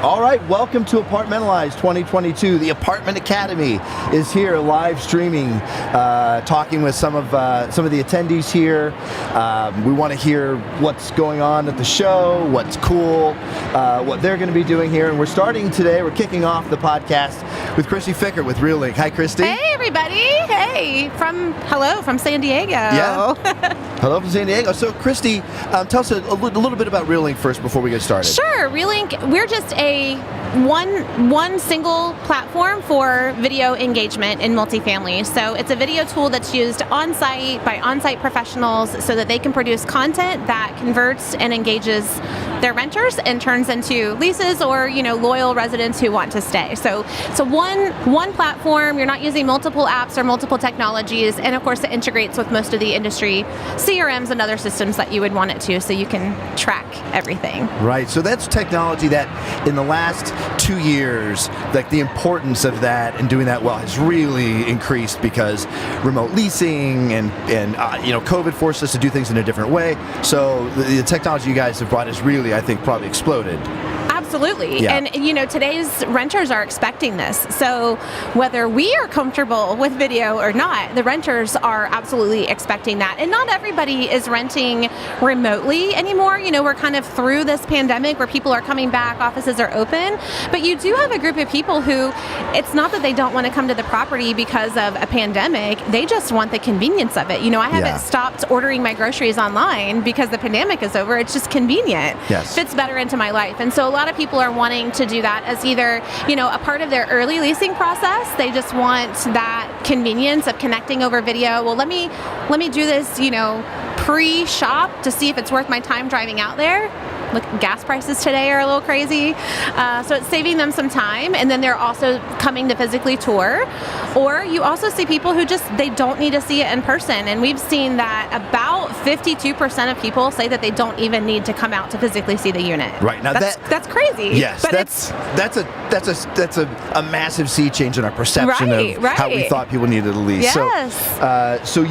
All right, welcome to Apartmentalize 2022. The Apartment Academy is here, live streaming, talking with some of the attendees here. We want to hear what's going on at the show, what's cool, what they're going to be doing here. And we're starting today. We're kicking off the podcast with Kristi Fickert with Realync. Hi, Kristi. Hey, everybody. Hey, hello from San Diego. Yeah. Hello from San Diego. So, Kristi, tell us a little bit about Realync first before we get started. Sure. Realync, we're just a one single platform for video engagement in multifamily. So it's a video tool that's used on-site by on-site professionals so that they can produce content that converts and engages their renters and turns into leases or, loyal residents who want to stay. So one platform. You're not using multiple apps or multiple technologies, and of course it integrates with most of the industry CRMs and other systems that you would want it to, so you can track everything. Right. So that's technology that in the last 2 years, like the importance of that and doing that well has really increased because remote leasing and COVID forced us to do things in a different way. So the technology you guys have brought has really, I think, probably exploded. Absolutely. Yeah. And, today's renters are expecting this. So whether we are comfortable with video or not, the renters are absolutely expecting that. And not everybody is renting remotely anymore. We're kind of through this pandemic where people are coming back, offices are open. But you do have a group of people who, it's not that they don't want to come to the property because of a pandemic. They just want the convenience of it. I haven't stopped ordering my groceries online because the pandemic is over. It's just convenient. Yes. Fits better into my life. And so a lot of people are wanting to do that as either, a part of their early leasing process. They just want that convenience of connecting over video. Well, let me do this, pre-shop to see if it's worth my time driving out there. Look, gas prices today are a little crazy. So it's saving them some time. And then they're also coming to physically tour. Or you also see people who they don't need to see it in person. And we've seen that about 52% of people say that they don't even need to come out to physically see the unit. Right. Now that's crazy. Yes, but that's a massive sea change in our perception of how we thought people needed to lease. Yes. So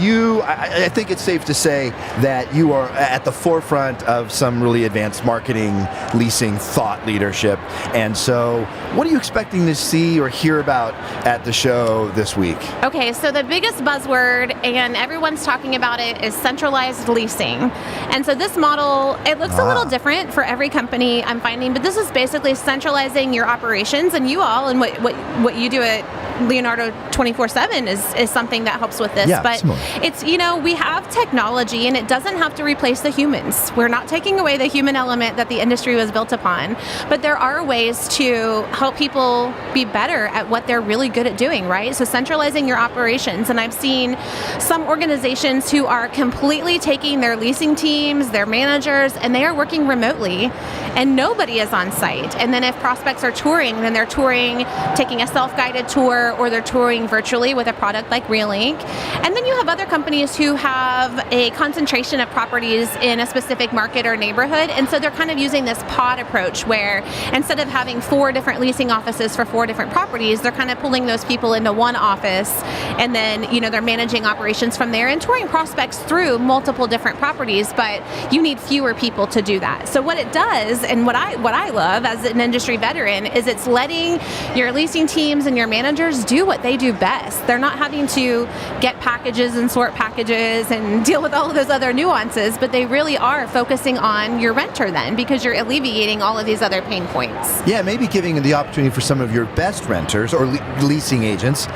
I think it's safe to say that you are at the forefront of some really advanced marketing, leasing, thought leadership. And so what are you expecting to see or hear about at the show this week? Okay, so the biggest buzzword, and everyone's talking about it, is centralized leasing. And so this model, it looks a little different for every company, I'm finding, but this is basically centralizing your operations, and you all, and what you do at Leonardo 24/7 is something that helps with this. Yeah, but similar. It's, we have technology, and it doesn't have to replace the humans. We're not taking away the human element that the industry was built upon, but there are ways to help people be better at what they're really good at doing, right? So centralizing your operations, and I've seen some organizations who are completely taking their leasing teams, their managers, and they are working remotely, and nobody is on site. And then if prospects are touring, then they're touring, taking a self-guided tour, or they're touring virtually with a product like Realync. And then you have other companies who have a concentration of properties in a specific market or neighborhood, and so they're kind of using this pod approach where instead of having 4 different leasing offices for 4 different properties, they're kind of pulling those people into one office, and then they're managing operations from there and touring prospects through multiple different properties, but you need fewer people to do that. So what it does, and what I love as an industry veteran, is it's letting your leasing teams and your managers do what they do best. They're not having to get packages and sort packages and deal with all of those other nuances, but they really are focusing on your renter then, because you're alleviating all of these other pain points. Yeah, maybe giving the opportunity for some of your best renters or leasing agents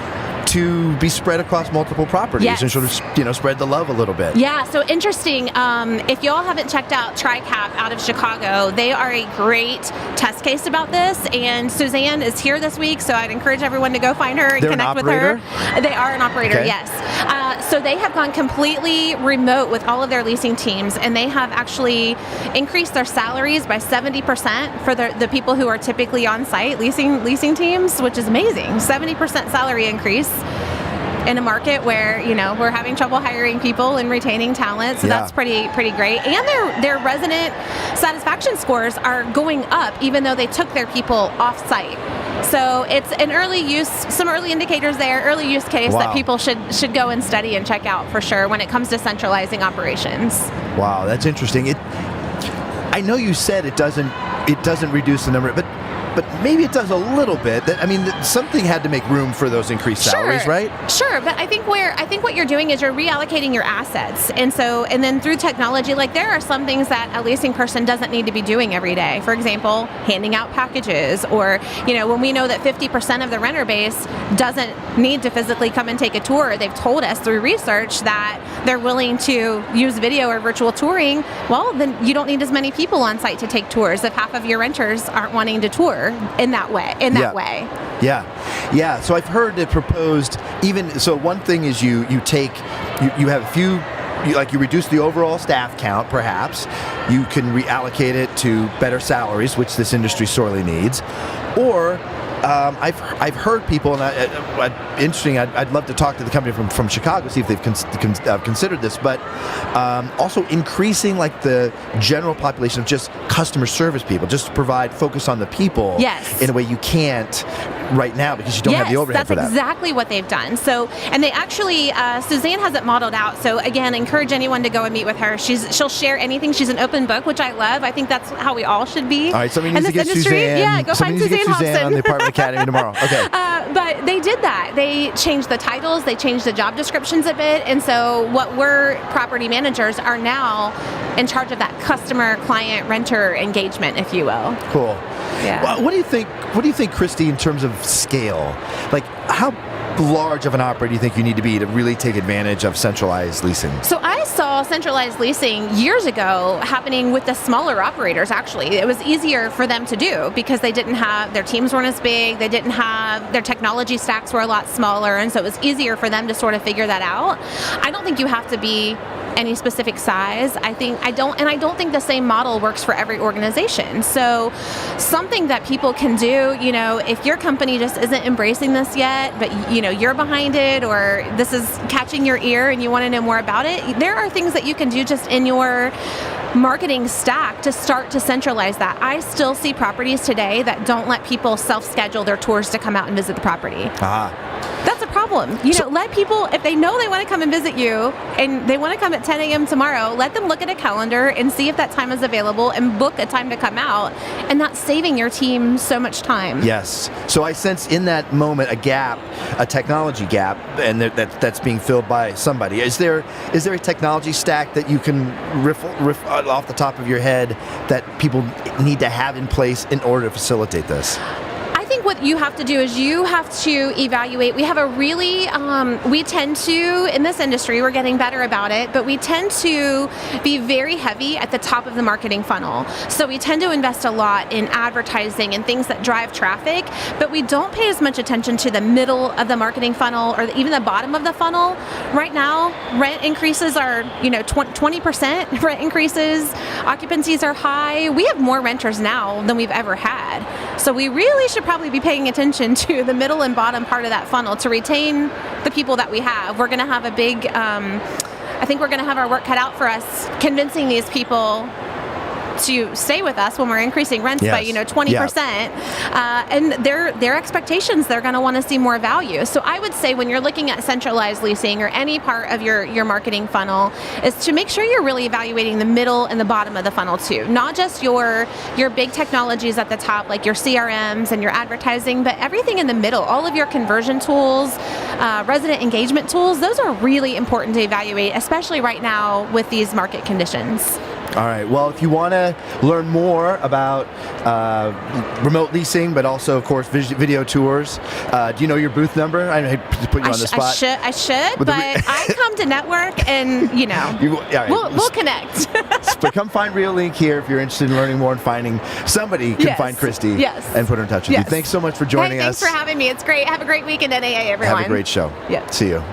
to be spread across multiple properties and sort of, spread the love a little bit. Yeah, so interesting. If y'all haven't checked out TriCap out of Chicago, they are a great test case about this, and Suzanne is here this week, so I'd encourage everyone to go find her and connect with her. They are an operator, okay. Yes. So they have gone completely remote with all of their leasing teams, and they have actually increased their salaries by 70% for the people who are typically on site leasing teams, which is amazing. 70% salary increase in a market where we're having trouble hiring people and retaining talent, so that's pretty great. And their resident satisfaction scores are going up, even though they took their people off site. So it's an early use, some early indicators there, early use case that people should go and study and check out for sure when it comes to centralizing operations. Wow, that's interesting. I know you said it doesn't reduce the number, but but maybe it does a little bit. I mean, something had to make room for those increased salaries, right? Sure, but I think what you're doing is you're reallocating your assets, and then through technology, like there are some things that a leasing person doesn't need to be doing every day. For example, handing out packages, or when we know that 50% of the renter base doesn't need to physically come and take a tour. They've told us through research that they're willing to use video or virtual touring. Well, then you don't need as many people on site to take tours if half of your renters aren't wanting to tour in that way. Yeah. So I've heard it proposed. So one thing is you have a few. You reduce the overall staff count, perhaps. You can reallocate it to better salaries, which this industry sorely needs, or. I've heard people, and interesting. I'd love to talk to the company from Chicago, see if they've considered this, but also increasing like the general population of just customer service people, just to provide focus on the people. Yes. In a way you can't right now because you don't have the overhead for that. That's exactly what they've done. So, and they actually, Suzanne has it modeled out. So again, encourage anyone to go and meet with her. She'll share anything. She's an open book, which I love. I think that's how we all should be. All right, somebody needs to get industry. Suzanne. Yeah, go find Suzanne Hobson on the Apartment Academy tomorrow. Okay. But they did that. They changed the titles, they changed the job descriptions a bit, and so what we're property managers are now in charge of that customer, client, renter engagement, if you will. Cool. Yeah. Well, what do you think, Kristi, in terms of scale? Like, how large of an operator do you think you need to be to really take advantage of centralized leasing? So I saw centralized leasing years ago happening with the smaller operators, actually. It was easier for them to do because they didn't have, their teams weren't as big, they didn't have, their technology stacks were a lot smaller, and so it was easier for them to sort of figure that out. I don't think you have to be any specific size. I don't think the same model works for every organization. So something that people can do, if your company just isn't embracing this yet, but you're behind it, or this is catching your ear and you want to know more about it, there are things that you can do just in your marketing stack to start to centralize that. I still see properties today that don't let people self-schedule their tours to come out and visit the property. That's a problem. Let people, if they know they want to come and visit you and they want to come at 10 a.m. tomorrow, let them look at a calendar and see if that time is available and book a time to come out, and that's saving your team so much time. Yes. So I sense in that moment a gap, a technology gap, and that's being filled by somebody. Is there a technology stack that you can riff off the top of your head that people need to have in place in order to facilitate this? I think what you have to do is you have to evaluate. We have a really, we tend to, in this industry, we're getting better about it, but we tend to be very heavy at the top of the marketing funnel. So we tend to invest a lot in advertising and things that drive traffic, but we don't pay as much attention to the middle of the marketing funnel or even the bottom of the funnel. Right now, rent increases are, 20% rent increases, occupancies are high. We have more renters now than we've ever had. So we really should probably be paying attention to the middle and bottom part of that funnel to retain the people that we have. We're going to have a big, I think we're going to have our work cut out for us convincing these people to stay with us when we're increasing rents by 20%, and their expectations, they're going to want to see more value. So I would say when you're looking at centralized leasing or any part of your marketing funnel, is to make sure you're really evaluating the middle and the bottom of the funnel too, not just your big technologies at the top like your CRMs and your advertising, but everything in the middle, all of your conversion tools, resident engagement tools. Those are really important to evaluate, especially right now with these market conditions. All right. Well, if you want to learn more about remote leasing, but also, of course, video tours, do you know your booth number? I hate to put you on the spot. I should, but I come to network, and we'll connect. But come find Realync here if you're interested in learning more and finding somebody can find Kristi and put her in touch with you. Thanks so much for joining us. Thanks for having me. It's great. Have a great weekend at AA, everyone. Have a great show. Yeah. See you.